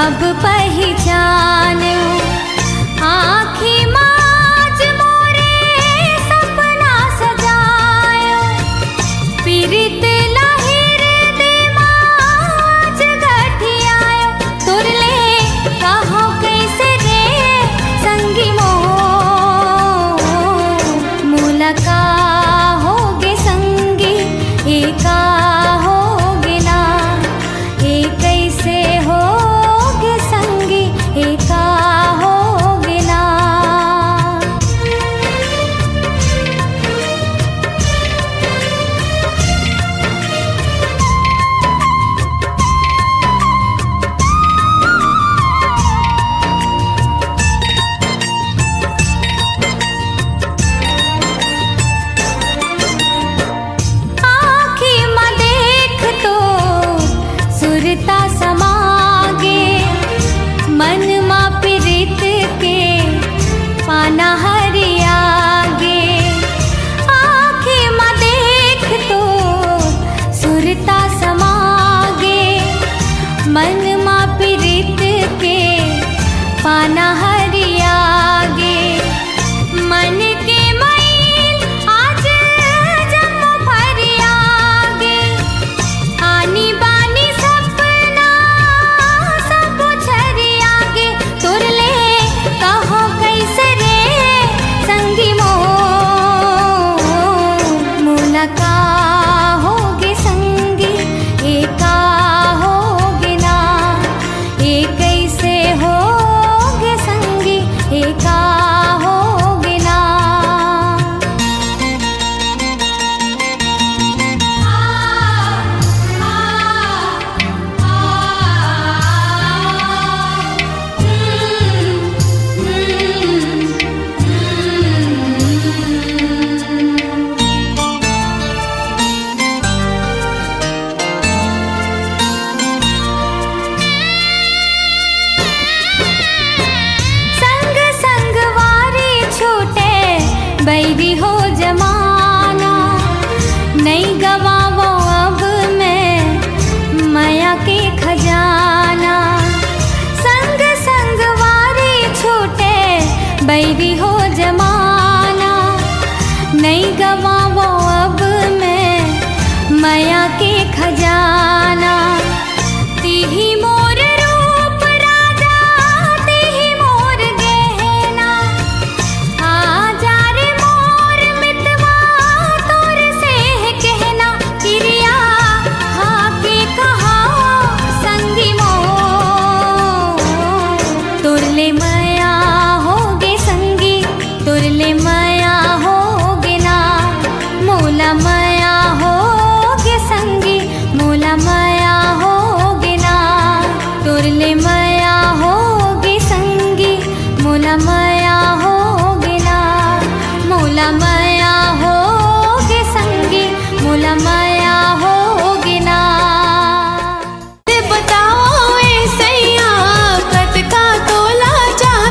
अब पहचान्यो आँखी माज मोरे सपना सजायो पीरित लहिर दे माज गठियायो तुरले कहो कैसे रे संगी मोह मुलका होगे संगी एका होगे ना एक कैसे होगे संगी एका होगे ना। आँखी में देख तो सुरता समागे मन मा पीरित के पाना हरियागे आँखी में देख तो सुरता समागे मन मा पीरित के पाना हरियागे मन के मैल आज जम भरियागे आनी बानी सपना सब छरियागे तुरले कहो कैसे रे संगी मोह मुलका होगे संगी एका होगे ना एक कैसे होगे संगी एका होगे ना। संग संग वारी छूटे बैरी हो जमाना नहीं गवावो अब मैं माया के खजाना संग संग वारी छूटे बैरी हो जमाना नहीं गवावो अब मैं माया के खजाना तिही मोर रूप राजा तिही मोर गहना आजा रे मोर मितवा तोर से है कहना क्रिया हाके कहा संगी मोह तुरले माया होगे संगी तुरले माया होगे ना मोला माया होगे संगी मोला माया होगे ना तुरले माया होगे संगी मोला माया होगे ना मोला माया होगे संगी मोला माया होगे ना। बताओ ऐसैया कत का तोला चाह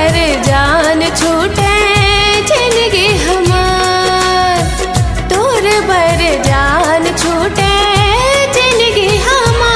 बर जान छूटे जिंदगी हमार, तोर बर जान छूटे जिंदगी हमार।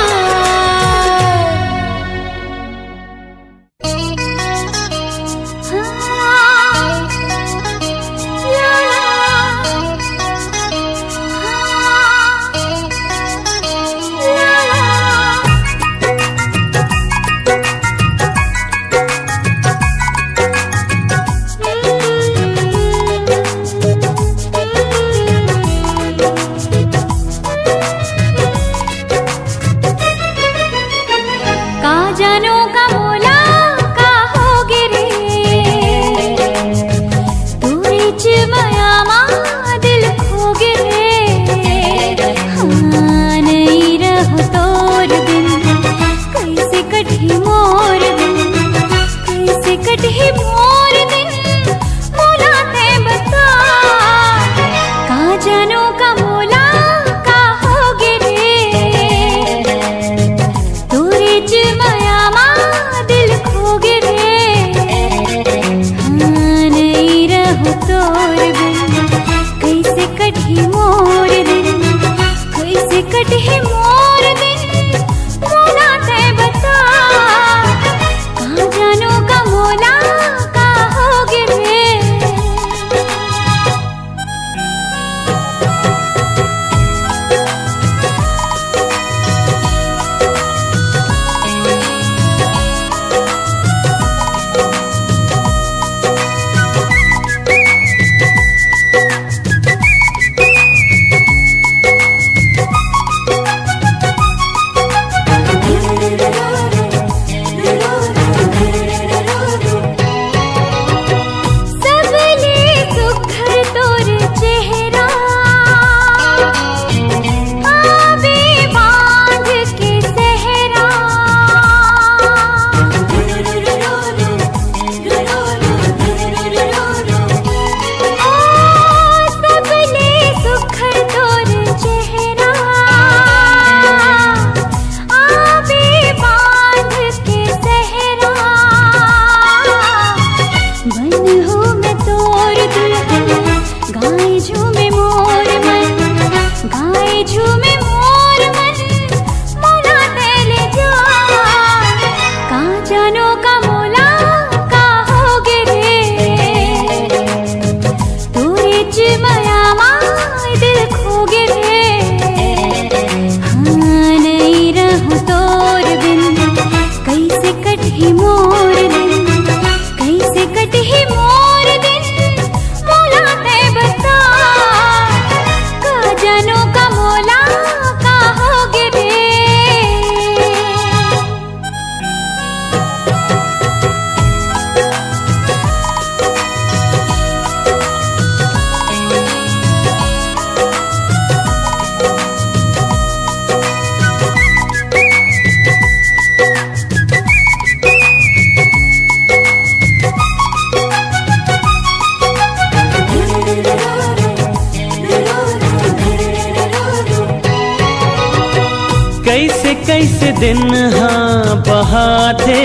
कैसे कैसे दिन हाँ बहाते,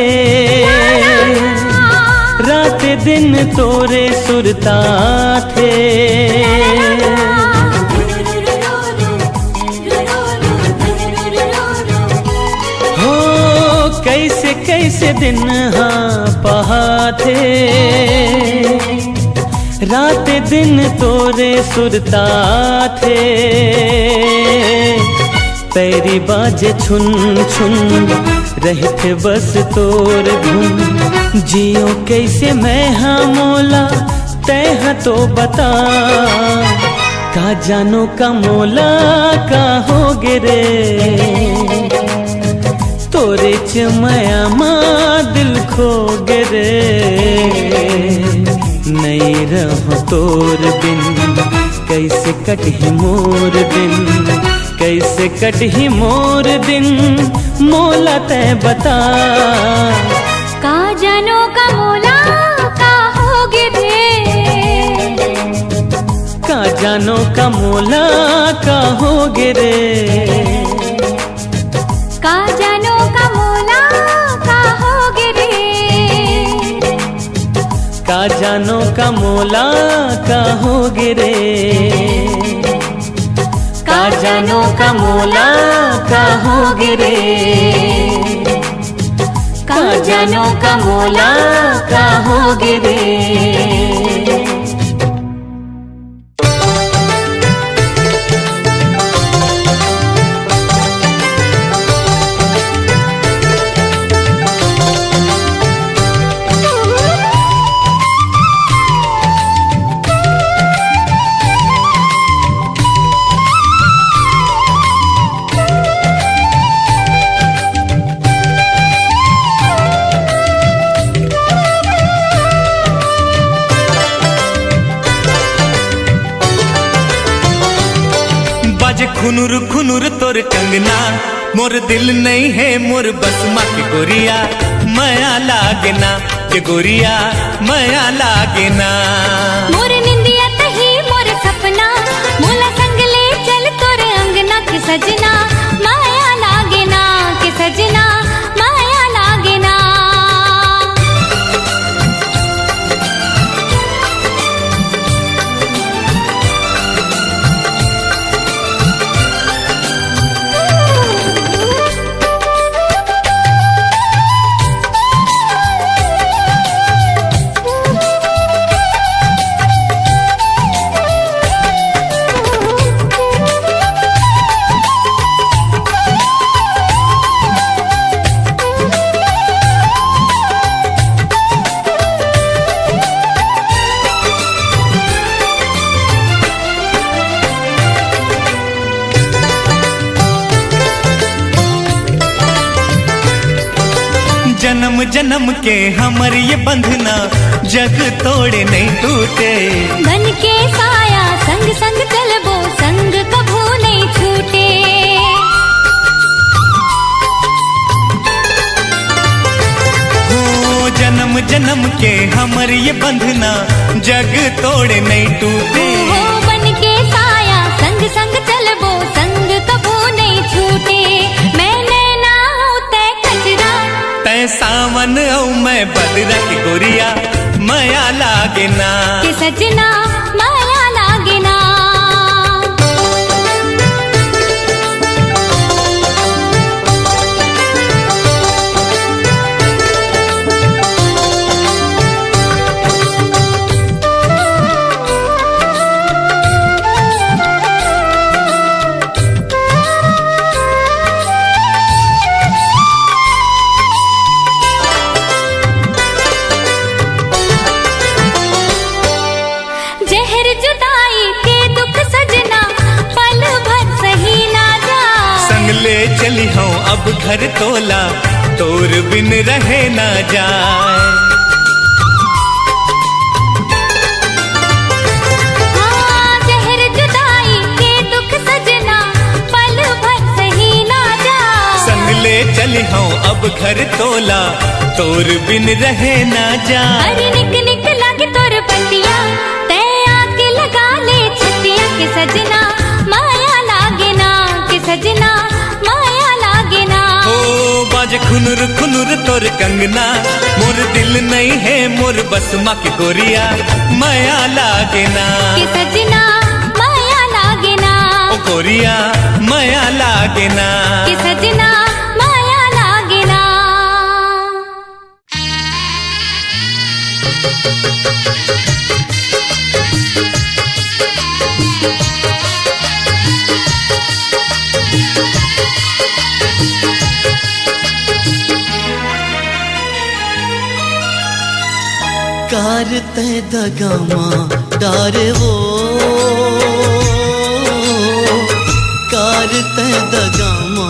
रात दिन तोरे सुरता थे। हो कैसे कैसे दिन हाँ बहाते, रात दिन तोरे सुरता थे। तेरी बाजे छुन छुन रहते बस तोर धुन। जियो कैसे मैं हाँ मोला तैहा तो बता, का जानो का मोला का हो गिरे। तोरे चमया माँ दिल खो गिरे, नहीं रहो तोर बिन कैसे कटही मोर दिन। कैसे कटही मोर दिन मोला तय बता, का जानो का मोला का होगे रे। का जानो का मोला का होगे रे। का जानो का मोला का होगे रे। का जानो का मोला का हो गिरे, का जानो का मोला का हो गिरे, का जानो का मोला का हो गिरे। खुनुर खुनुर तोर कंगना, मोर दिल नहीं है मोर बस माँ के गोरिया, माया लागना के गोरिया माया लागना। मोर निंदिया तही मोर सपना, मोला संग ले चल तोर अंगना के सजना, माया लागना के सजना माया लागना। जन्म जन्म के हमर ये बंधना, जग तोड़े नहीं टूटे। बन के साया संग संग चलबो, संग कभू नहीं छूटे। हो जन्म जन्म के हमर ये बंधना, जग तोड़े नहीं टूटे। हो बन के साया संग संग चलबो, संग कभू नहीं छूटे। मैंने ना होते कचरा, तै सावन औ मैं बदरा की गोरिया माया लागना के सजना माया लागना। जहर जुदाई के दुख सजना, पल भर सही ना जा। संग ले चली हूँ अब घर तोला, तोर बिन रहे ना जाए। हाँ जहर जुदाई के दुख सजना, पल भर सही ना जा। संग ले चली हूँ अब घर तोला, तोर बिन रहे ना जाए। अरे निक निक लागे तोर बतिया, तै आके लगा ले छतिया के सजना माया लागना के सजना माया लागना। हो बाज खुनुर खुनुर तोर कंगना, मोर दिल नहीं है मोर बस माँ की गोरिया माया लागना के सजना माया लागना। ओ गोरिया माया लागना के सजना माया लागना। कारते दगामा डारे वो, कारते दगामा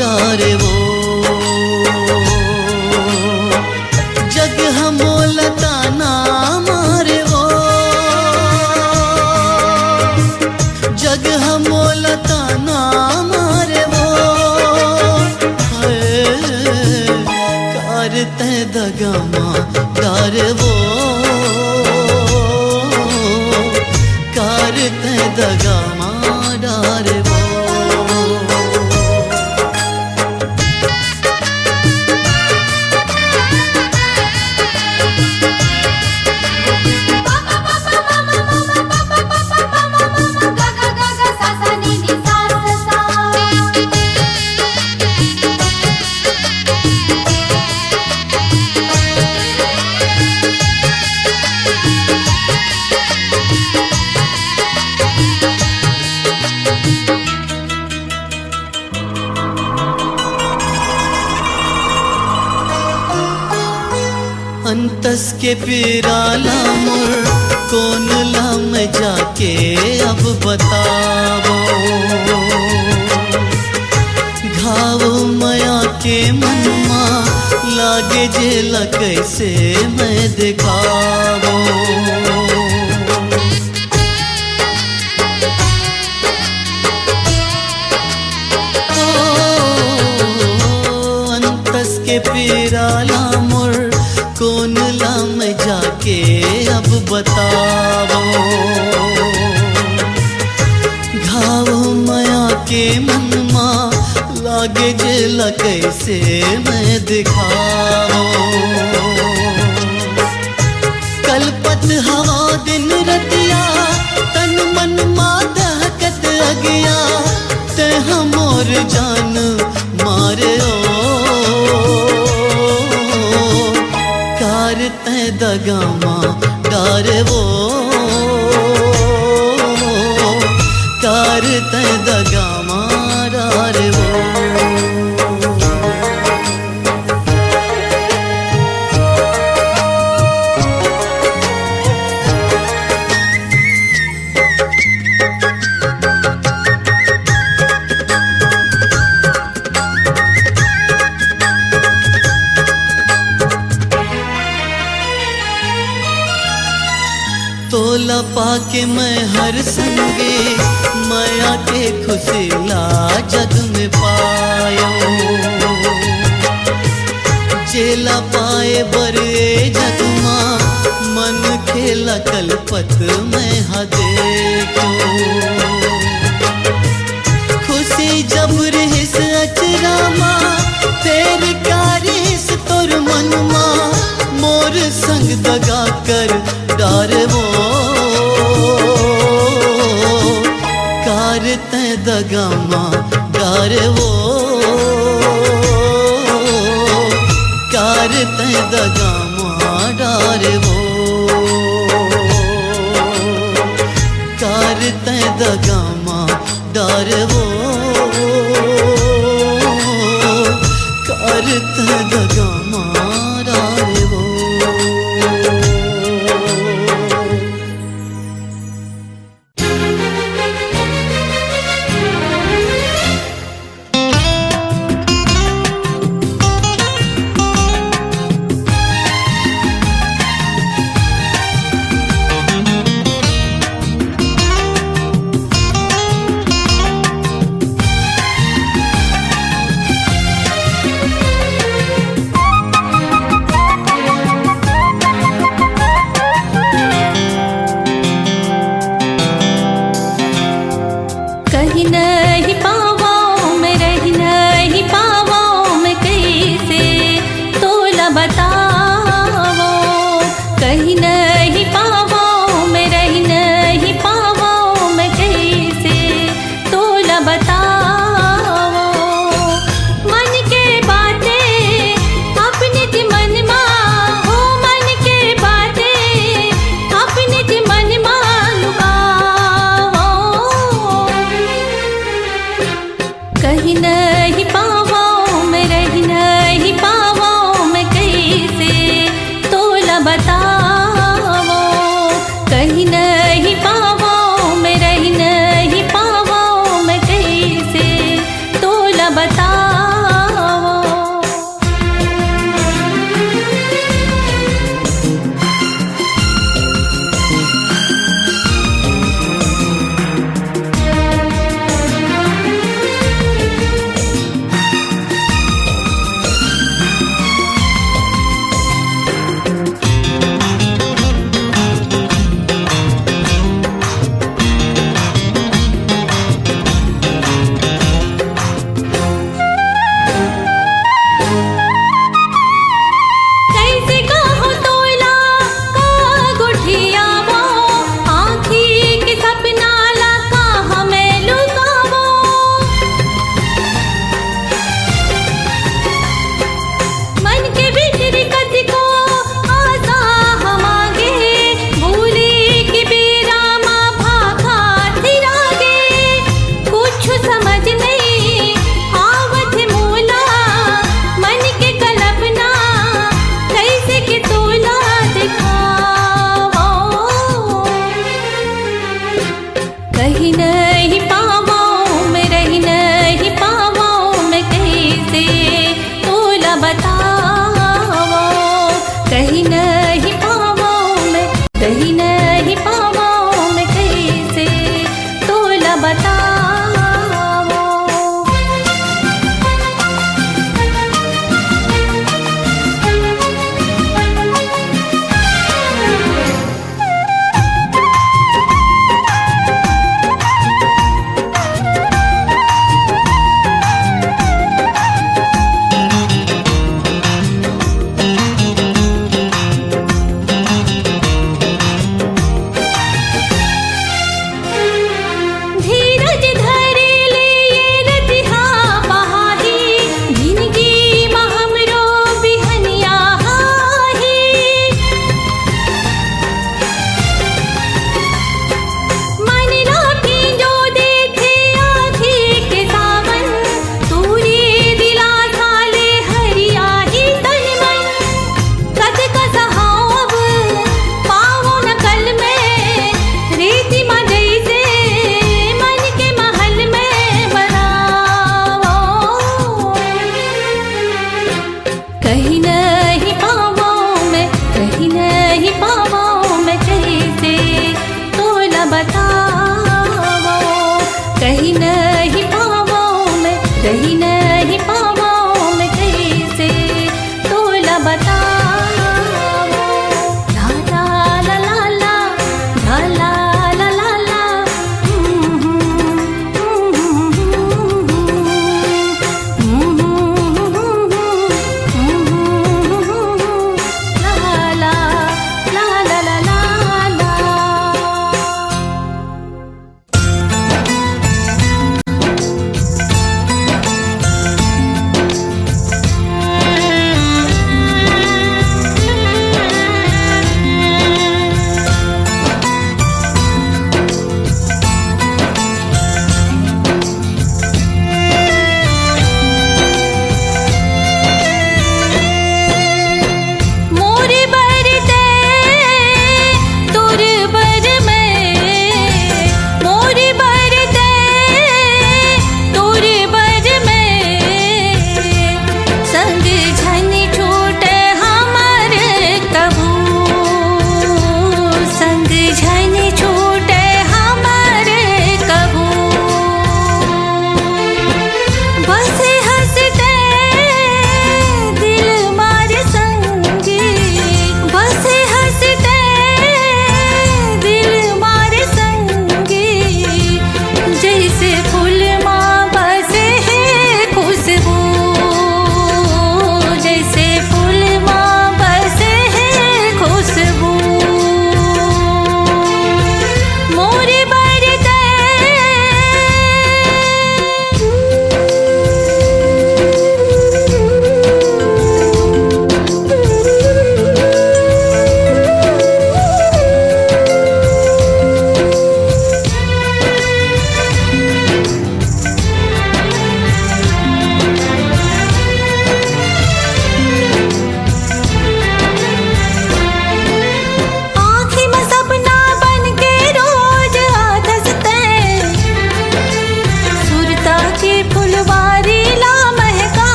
डारे वो। जग हमोलता ना मारे वो, जग हमोलता ना मारे वो। कारते दगामा डारे वो, कारते दगामा डारे वो। अंतस के पिराला मोर कौन ला में जाके अब बतावो घाव मया के मनमा लागे जेला कैसे मैं दिखावो अंतस के पिराला मोर कौन ला में जाके अब बतावो घाव मया के मनमा लागे जेला कैसे मैं दिखावो कलपत हवा दिन रतिया तन मन मा दहकत अगिया ते हमोर जान मारे कार ते दगामा डारे वो कार ते दगामा डारे वो तोला पाके मैं हर संगे माया के खुशिला जग में पायो जेला पाए बरे जग माँ मन खेला कलपत मैं हा देखो खुशी जब रहिस अचरा माँ तेर कारिस तोर मन माँ मोर संग दगा कर डार वो कार ते दगामा डार वो कार ते दगामा डार वो कार ते दगामा डार वो कार ते दगामा डार वो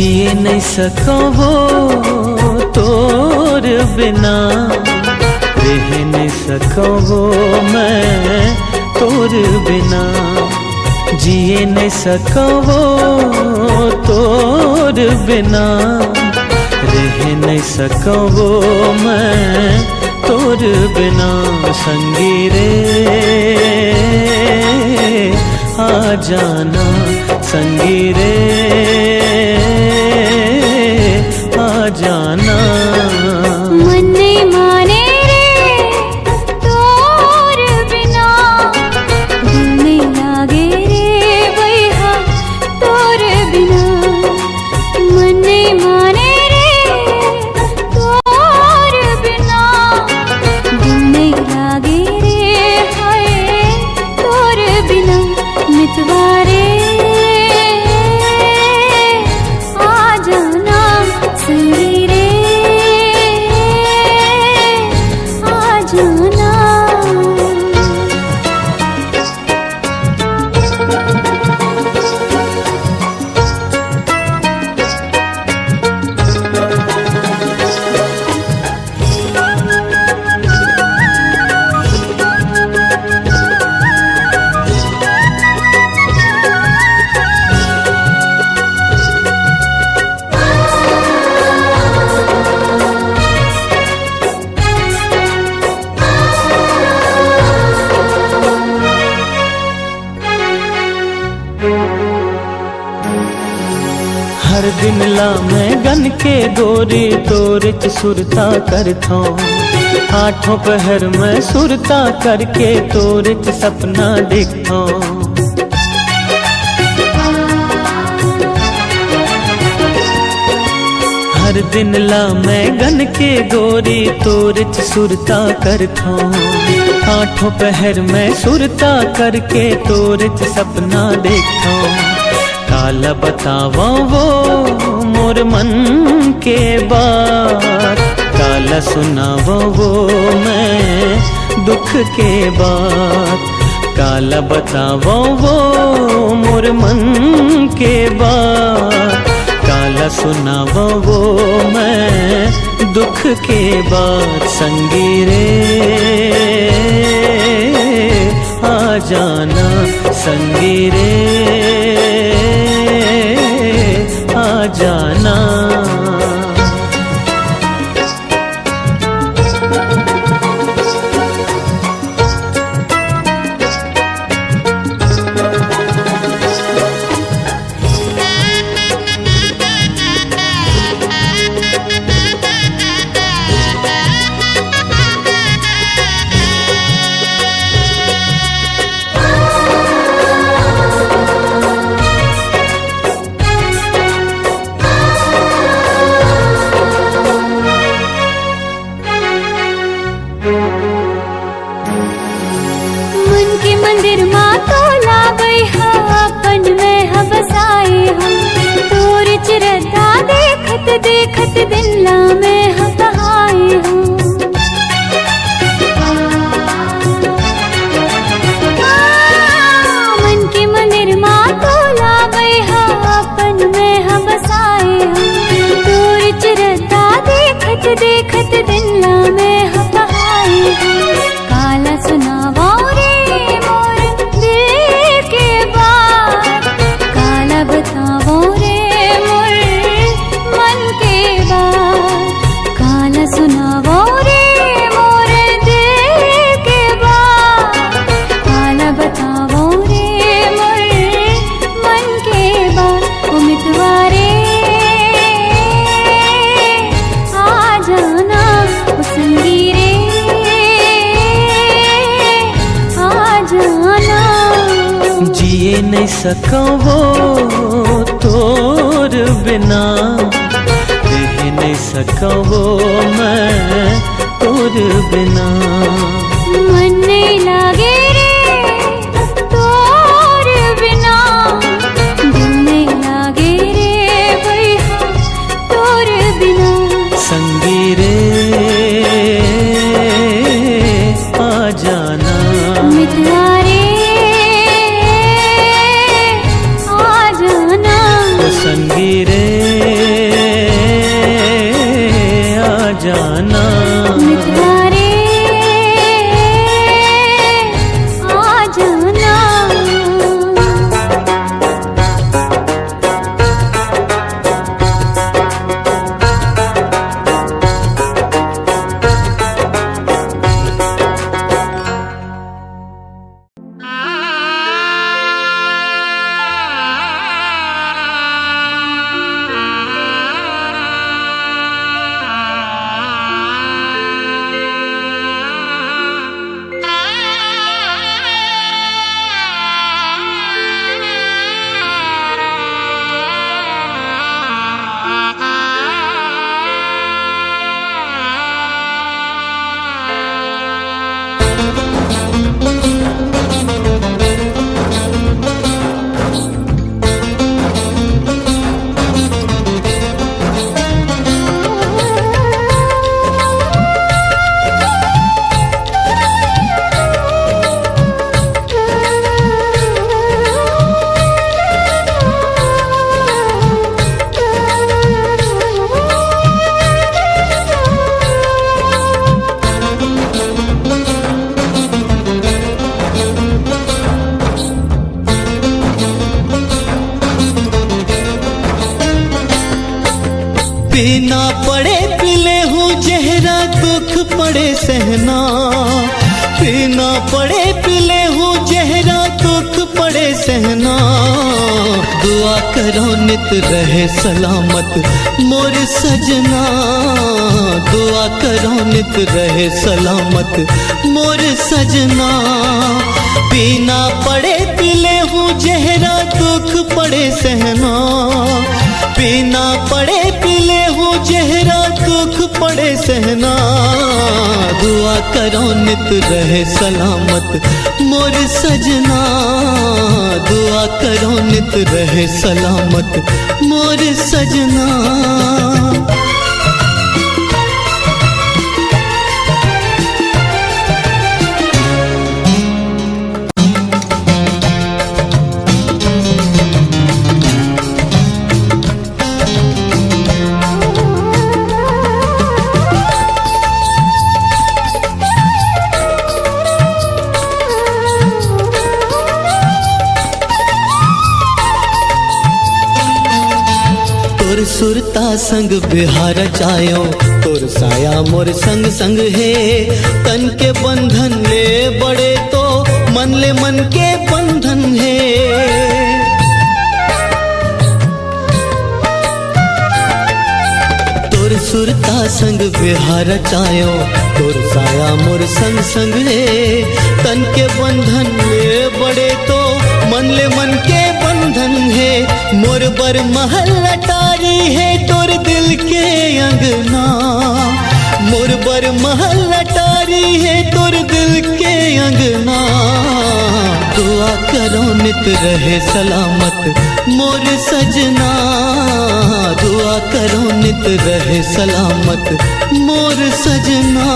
जिए नहीं सको वो तोर बिना, रह नहीं सको वो मैं तोर बिना, जिए नहीं सको वो तोर बिना, रह नहीं सको वो मैं तोर बिना। संगी रे आ जाना, संगी रे आ जाना। मन नहीं माने रे तोर बिना, दिल नहीं लागे रे भैया तोर बिना। मन नहीं माने रे तोर बिना, दिल नहीं लागे रे हाय तोर बिना। मितवारे आ जाना, संगी रे आ जाना। हर दिन ला मैं गन के गोरी तोरे च सुरता करथो, आठों पहर में सुरता करके तोरे च सपना देखो। हर दिन ला मैं गन के गोरी तोरे च सुरता करथो, आठों पहर में सुरता करके तोरे च सपना देखो। काला बतावा वो मोर मन के बात, काला सुनावा वो मैं दुख के बात, काला बतावा वो मोर मन के बात, काला सुनावा वो मैं दुख के बात। संगी रे आ जाना, संगी रे आ जाना। मन के मंदिर माँ तो लागे अपन में बसाए हम, तोर चिरता देखत देखत दिन ला में बहाए हम। मन के मंदिर माँ तो लागे अपन में बसाए हम, तोर चिरता देखत देखत दिन ला में बहाए हम। काला सुनावा रे मोर दिल के बात, काला बतावो रे मोर मन के बात, काला सुनावो रे मोर दिल के बात, काला बतावो रे मोर मन के बात। ओ मितवारे आ जाना, ओ संगी रे जिए नहीं सको वो तोर बिना, रह नहीं सको वो मैं तोर बिना। मन नहीं लागे रे तोर बिना, दिल नहीं लागे रे भैया तोर बिना। संगी रे आ जाना, मितवारे आ जाना, संगी रे पीना पड़े पिले हूँ जहरा दुख पड़े सहना, पीना पड़े पिले हूँ जहरा दुख पड़े सहना। दुआ करो नित रहे सलामत मोर सजना, दुआ करो नित रहे सलामत मोर सजना। पीना पड़े पिले हूँ जहरा दुख पड़े सहना, पीना पड़े पिले हूँ जहरा दुख पड़े सहना। दुआ करो नित रहे सलामत मोर सजना, दुआ करो नित रहे सलामत मोर सजना। तोर सुरता संग बिहार जायो, तोर साया मोर संग संग है। तन के बंधन ले बड़े तो मन ले मन के बंधन है। तोर सुरता संग बिहार जायो, तोर साया मोर संग संग है। तन के बंधन ले बड़े तो मन ले मन के बंधन है। मोर बर महल अटारी है तोर दिल के अंगना, मोर बर महल अटारी है तोर दिल के अंगना। दुआ करो नित रहे सलामत मोर सजना, दुआ करो नित रहे सलामत मोर सजना।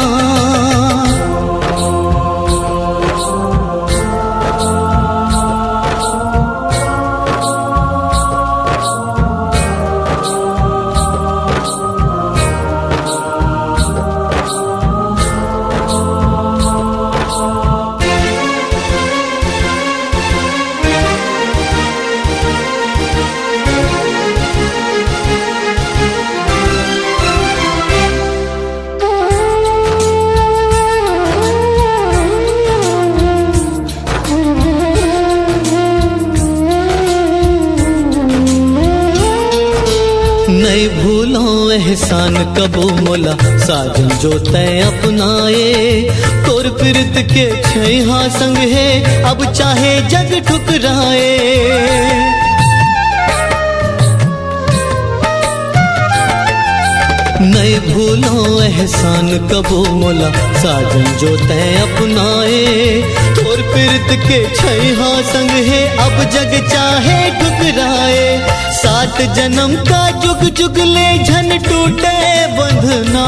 नहीं भूलो एहसान कबो मोला साजन जो तय अपनाए। तोर प्रीत के छैहा संग है अब चाहे जग ठुकराए। नहीं भूलो एहसान कबो मोला साजन जो तय अपनाए। तोर प्रीत के छैहा संग है अब जग चाहे ठुकराए। 7 जन्म का जुग जुग ले झन टूटे बंधना,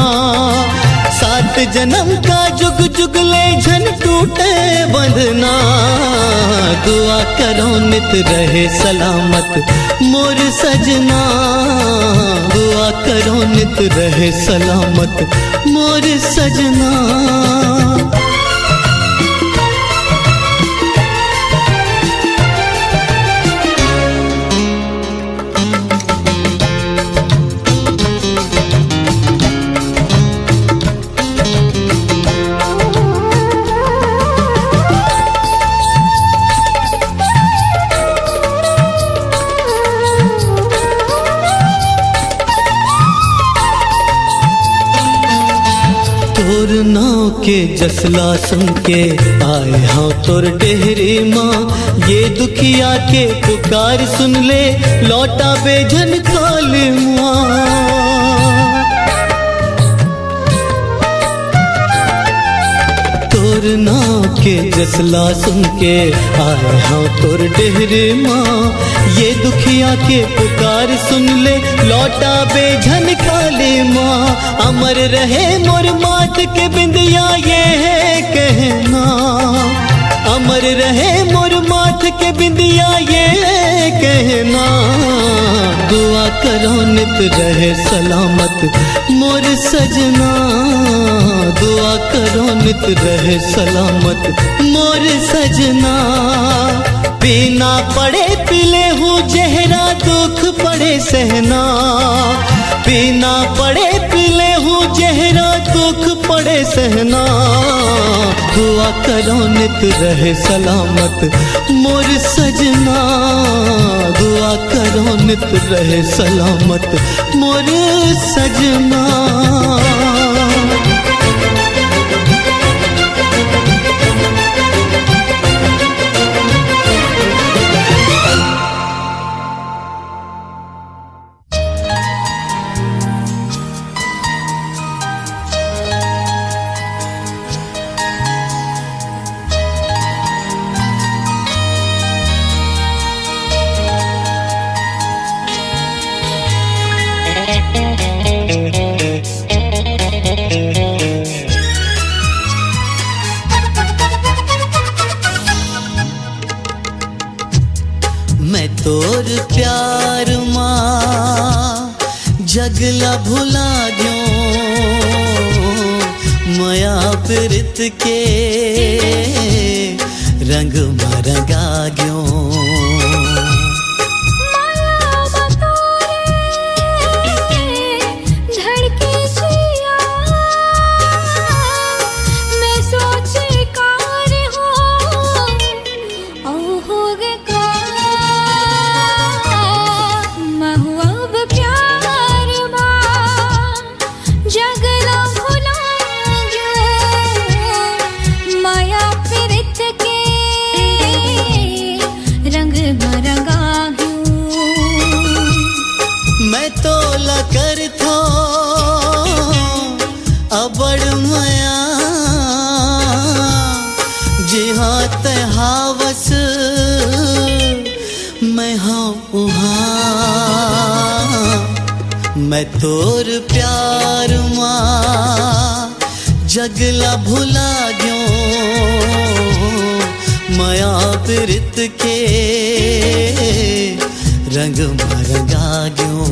7 जन्म का जुग जुग ले झन टूटे बंधना। दुआ करो नित रहे सलामत मोर सजना, दुआ करो नित रहे सलामत मोर सजना। तोर नाव के जसला सुन के आए हाँ तोर डेहरी माँ। ये दुखिया के पुकार सुन ले लौटा बेझन काल माँ। तोर नाव के जसला सुन के आए हाँ तोर डेहरी माँ। ये दुखिया के पुकार सुन ले लौटा बेझन काली माँ। अमर रहे मोर मात के बिंदिया ये है कहना, अमर रहे मोर माथ के बिंदिया ये कहना। दुआ करो नित रहे सलामत मोर सजना, दुआ करो नित रहे सलामत मोर सजना। पीना पड़े पिले हूँ जहरा दुख पड़े सहना, पीना पड़े पिले हूँ जहरा दुख पड़े सहना। दुआ करो नित रहे सलामत मोर सजना, दुआ करो नित रहे सलामत मोर सजना। मैं तोर प्यार मां जगला भुला गयो, माया प्रीत के रंग में रंगा गयो। मैं तोला कर थो अबड़ मया जिहाँ तहावस मैं हाँ उहाँ। मैं तोर प्यार मां जगला भुला गयो, माया प्रीत के रंग में रंगा गयो।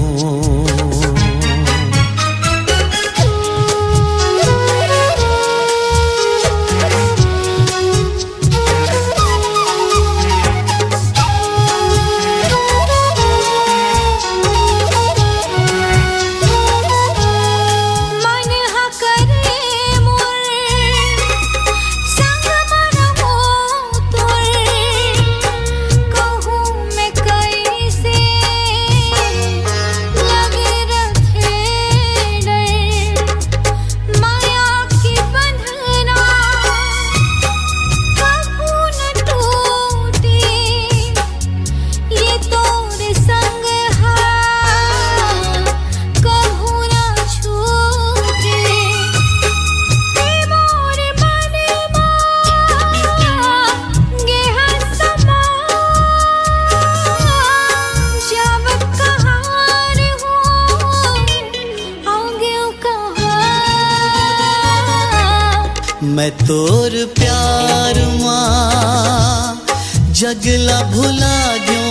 मैं तोर प्यार मां जगला भुला गयो,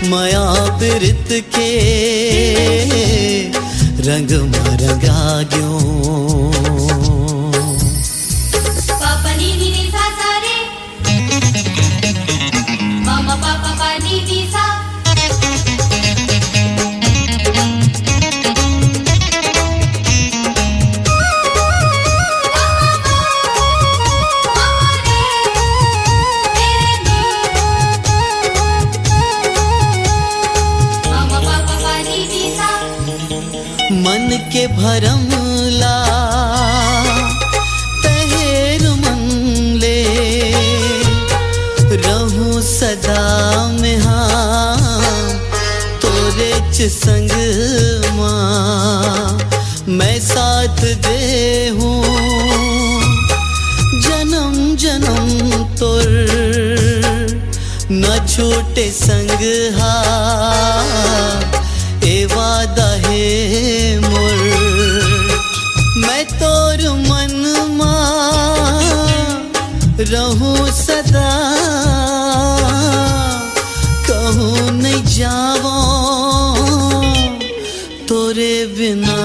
माया प्रीत के रंग में रंगा गयो। पापा नी नी नी सा सा रे, मामा पापा पा नी नी सा। मन के भरम ला तहेर मन ले रहूं सदा में हाँ तोरे च संग मां मैं साथ दे हूँ जन्म जन्म तोर न छूटे संग हा ए वादा है मोर। मैं तोर मन मां रहूं सदा कहूँ नहीं जावो तोरे बिना।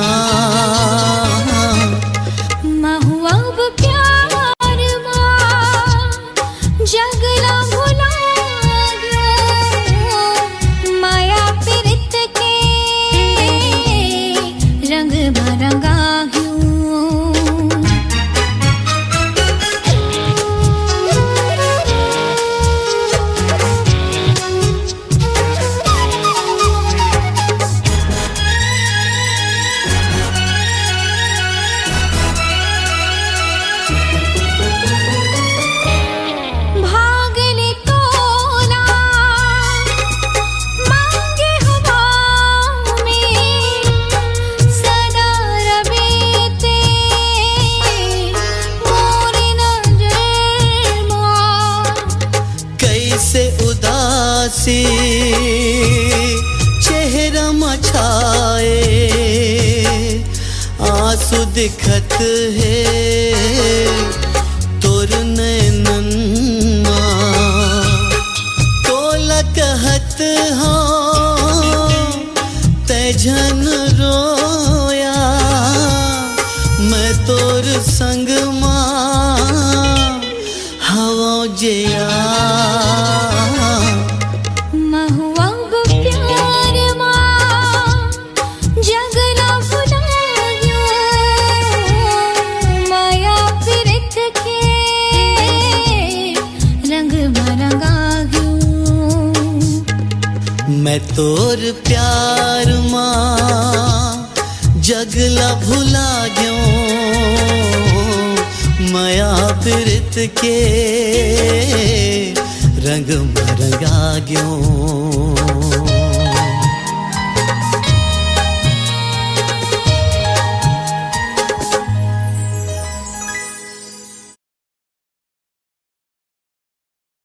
उदासी चेहरा मछाए आंसू दिखत है तोर नैनन तोला कहत हाँ तेजन रोया मैं तोर संग हवा जिया महुआ गो प्यार माँ जगला भुलायो माया फिरत के रंग मरंगायो मैं तोर प्यार माँ जगला भुला गयो माया फिरत के रंग मरंगा गयो।